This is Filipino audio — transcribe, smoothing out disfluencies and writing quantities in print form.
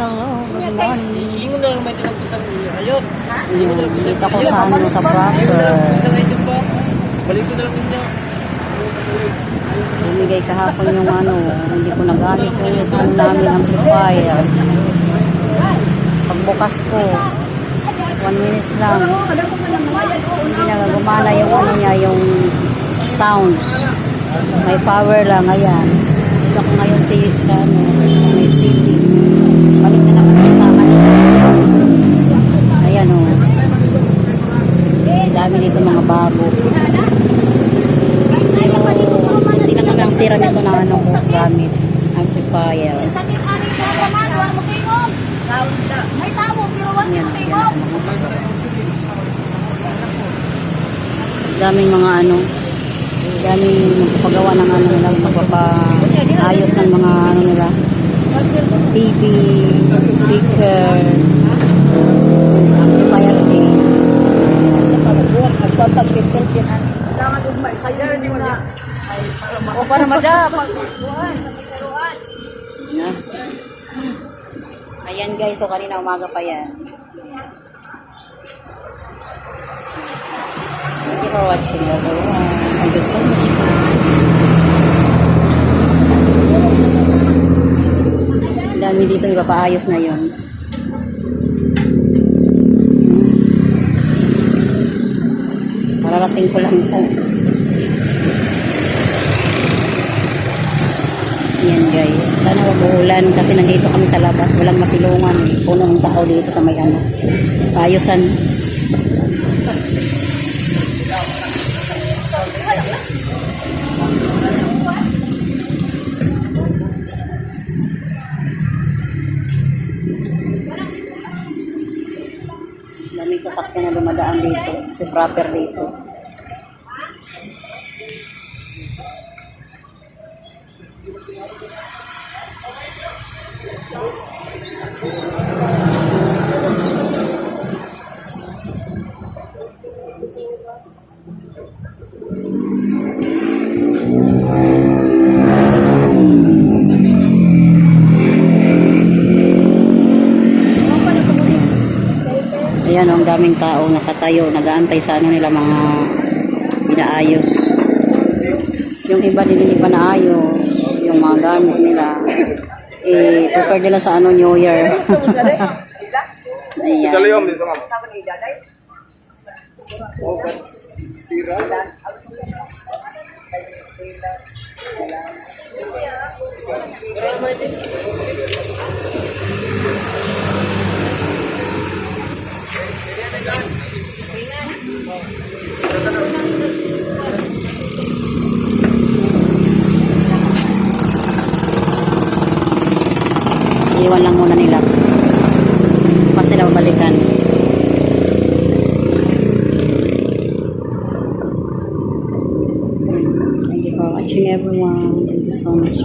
hello, good morning. Ingon na lang may tinagpusan niyo. Ayun. Dito ako sa ano, sa proper. Isang ayun pa. Balik ko na lang niya. Bumigay kahapon yung ano, hindi ko nagamit yung ano namin amplifier. Pagbukas ko, 1 minutes lang. Hindi na gumana yung ano niya, yung sounds. May power lang, ayan. Dito ako ngayon sa ano, may city. Balik na naman sa akin. Ayan o. Dami dito mga bago. Hindi na kami ang sira nito na ano ko gamit. Amplifier. Ayan. Daming mga ano. Daming paggawa ng ano nila. Magpapaayos ng mga ano nila. TV, speaker, amplifier din. O para madapa. Ayan guys, so kanina umaga pa yan. Thank you for watching everyone. Thank you so much. Dami dito, ipapaayos na yun. Mararating ko lang po. Ayan guys, sana wag uulan kasi nandito kami sa labas, walang masilungan, punong tao dito sa may ano, paayusan. Daming sasakyan na dumadaan dito, si proper dito. Ayan, ang daming tao nakatayo, nag-aantay sa ano nila, mga pinaayos. Yung iba din hindi pa naayos, yung mga gamit nila. Prepare nila sa ano, New Year. Ayan. Iwan lang muna nila. Pas nila babalikan. Thank you for watching everyone. Thank you so much.